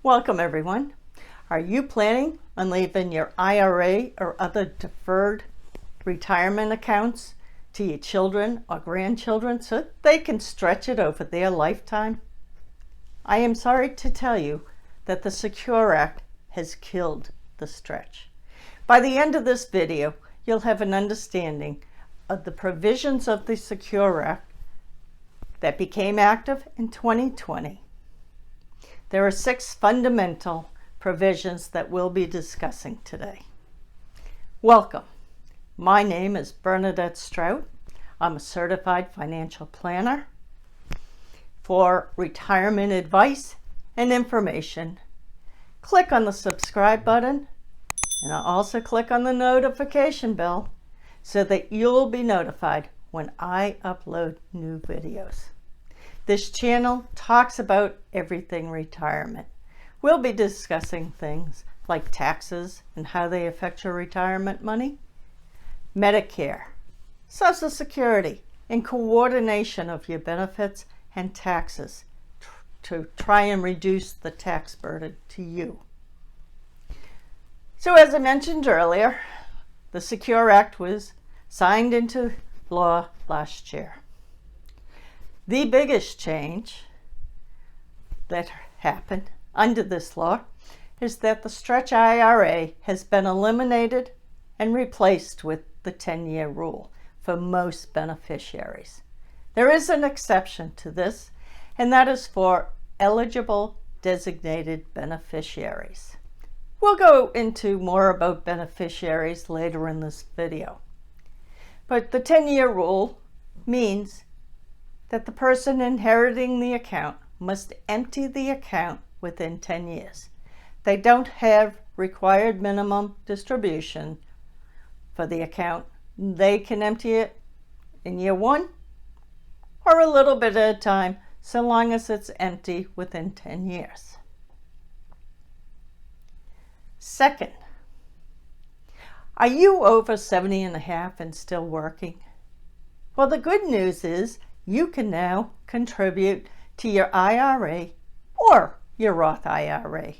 Welcome everyone. Are you planning on leaving your IRA or other deferred retirement accounts to your children or grandchildren so they can stretch it over their lifetime? I am sorry to tell you that the Secure Act has killed the stretch. By the end of this video, you'll have an understanding of the provisions of the Secure Act that became active in 2020. There are 6 fundamental provisions that we'll be discussing today. Welcome. My name is Bernadette Strout. I'm a certified financial planner. For retirement advice and information, click on the subscribe button and also click on the notification bell so that you'll be notified when I upload new videos. This channel talks about everything retirement. We'll be discussing things like taxes and how they affect your retirement money, Medicare, Social Security, and coordination of your benefits and taxes to try and reduce the tax burden to you. So as I mentioned earlier, the Secure Act was signed into law last year. The biggest change that happened under this law is that the Stretch IRA has been eliminated and replaced with the 10-year rule for most beneficiaries. There is an exception to this, and that is for eligible designated beneficiaries. We'll go into more about beneficiaries later in this video. But the 10-year rule means that the person inheriting the account must empty the account within 10 years. They don't have required minimum distribution for the account. They can empty it in year 1 or a little bit at a time, so long as it's empty within 10 years. Second, are you over 70 and a half and still working? Well, the good news is you can now contribute to your IRA or your Roth IRA.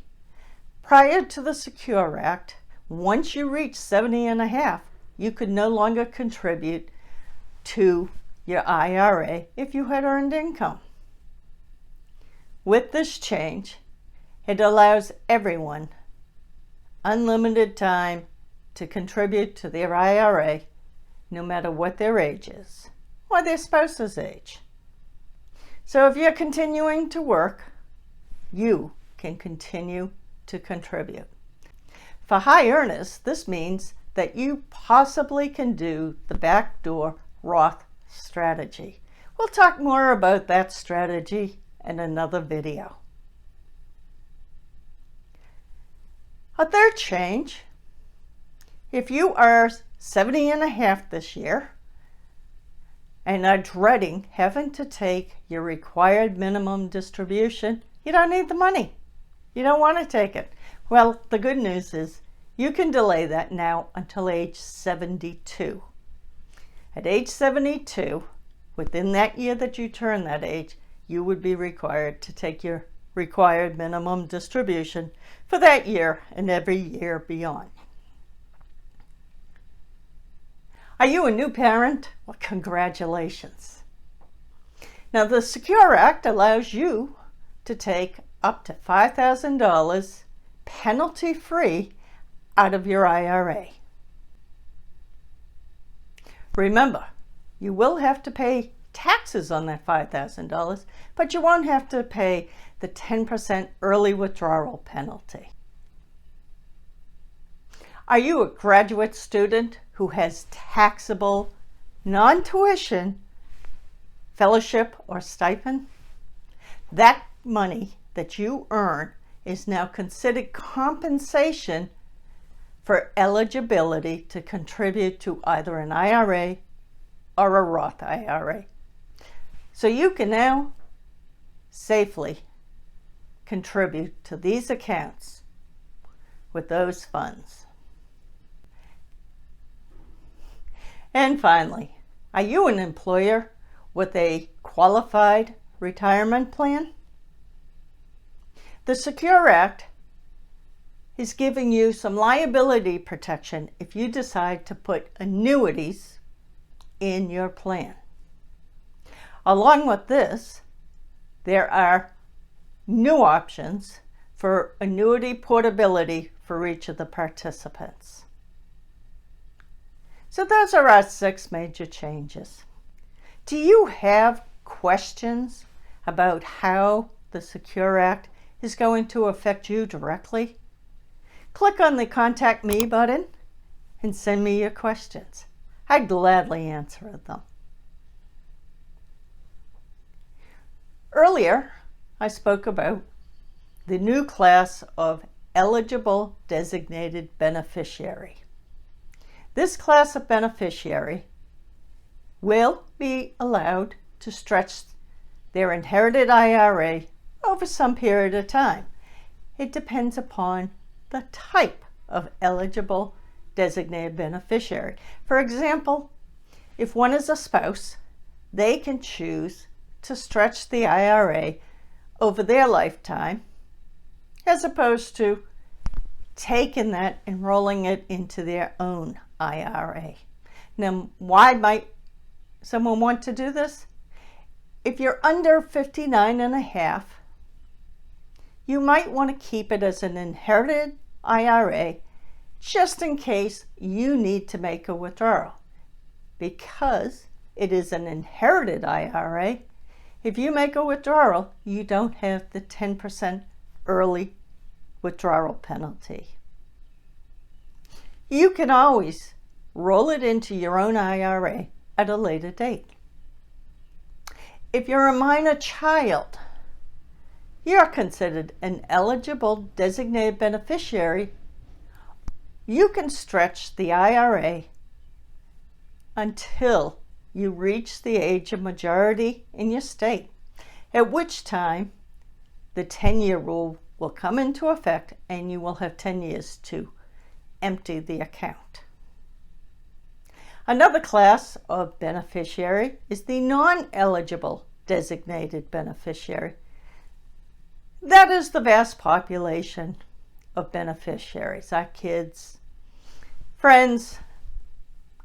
Prior to the Secure Act, once you reach 70 and a half, you could no longer contribute to your IRA if you had earned income. With this change, it allows everyone unlimited time to contribute to their IRA, no matter what their age is or their spouse's age. So if you're continuing to work, you can continue to contribute. For high earners, this means that you possibly can do the backdoor Roth strategy. We'll talk more about that strategy in another video. A third change, if you are 70 and a half this year and are dreading having to take your required minimum distribution, you don't need the money. You don't want to take it. Well, the good news is you can delay that now until age 72. At age 72, within that year that you turn that age, you would be required to take your required minimum distribution for that year and every year beyond. Are you a new parent? Well, congratulations. Now, the Secure Act allows you to take up to $5,000 penalty-free out of your IRA. Remember, you will have to pay taxes on that $5,000, but you won't have to pay the 10% early withdrawal penalty. Are you a graduate student who has taxable, non-tuition fellowship or stipend? That money that you earn is now considered compensation for eligibility to contribute to either an IRA or a Roth IRA. So you can now safely contribute to these accounts with those funds. And finally, are you an employer with a qualified retirement plan? The Secure Act is giving you some liability protection if you decide to put annuities in your plan. Along with this, there are new options for annuity portability for each of the participants. So those are our 6 major changes. Do you have questions about how the Secure Act is going to affect you directly? Click on the Contact Me button and send me your questions. I'd gladly answer them. Earlier, I spoke about the new class of eligible designated beneficiary. This class of beneficiary will be allowed to stretch their inherited IRA over some period of time. It depends upon the type of eligible designated beneficiary. For example, if one is a spouse, they can choose to stretch the IRA over their lifetime as opposed to taking that and rolling it into their own IRA. Now, why might someone want to do this? If you're under 59 and a half, you might want to keep it as an inherited IRA just in case you need to make a withdrawal. Because it is an inherited IRA, if you make a withdrawal, you don't have the 10% early withdrawal penalty. You can always roll it into your own IRA at a later date. If you're a minor child, you're considered an eligible designated beneficiary. You can stretch the IRA until you reach the age of majority in your state, at which time the 10-year rule will come into effect and you will have 10 years to empty the account. Another class of beneficiary is the non-eligible designated beneficiary. That is the vast population of beneficiaries, our kids, friends,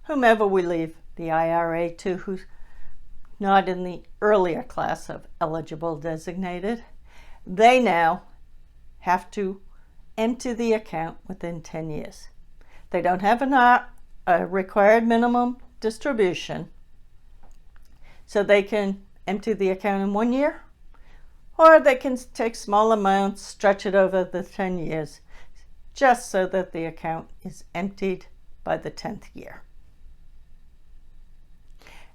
whomever we leave the IRA to who's not in the earlier class of eligible designated. They now have to empty the account within 10 years. They don't have a required minimum distribution, so they can empty the account in 1 year, or they can take small amounts, stretch it over the 10 years, just so that the account is emptied by the 10th year.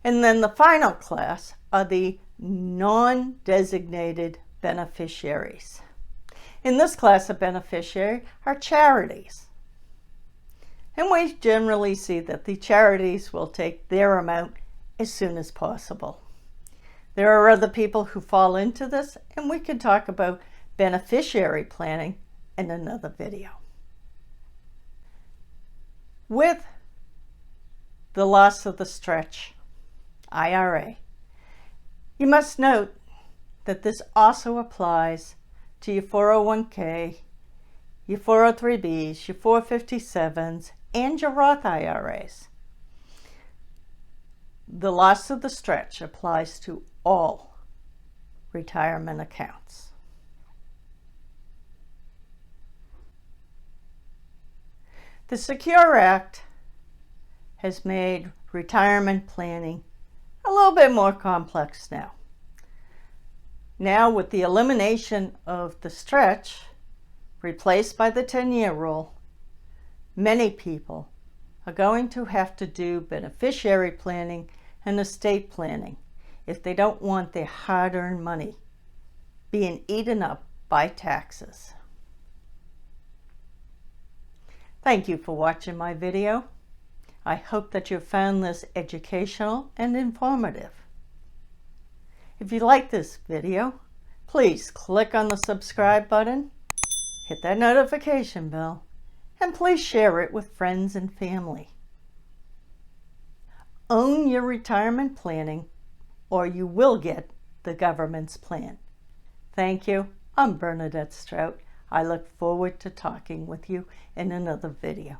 And then the final class are the non-designated beneficiaries. In this class of beneficiary are charities. And we generally see that the charities will take their amount as soon as possible. There are other people who fall into this, and we can talk about beneficiary planning in another video. With the loss of the Stretch IRA, you must note that this also applies to your 401k, your 403bs, your 457s, and your Roth IRAs. The loss of the Stretch applies to all retirement accounts. The Secure Act has made retirement planning a little bit more complex now. Now, with the elimination of the Stretch, replaced by the 10-year rule, many people are going to have to do beneficiary planning and estate planning if they don't want their hard-earned money being eaten up by taxes. Thank you for watching my video. I hope that you found this educational and informative. If you like this video, please click on the subscribe button, hit that notification bell, and please share it with friends and family. Own your retirement planning, or you will get the government's plan. Thank you. I'm Bernadette Strout. I look forward to talking with you in another video.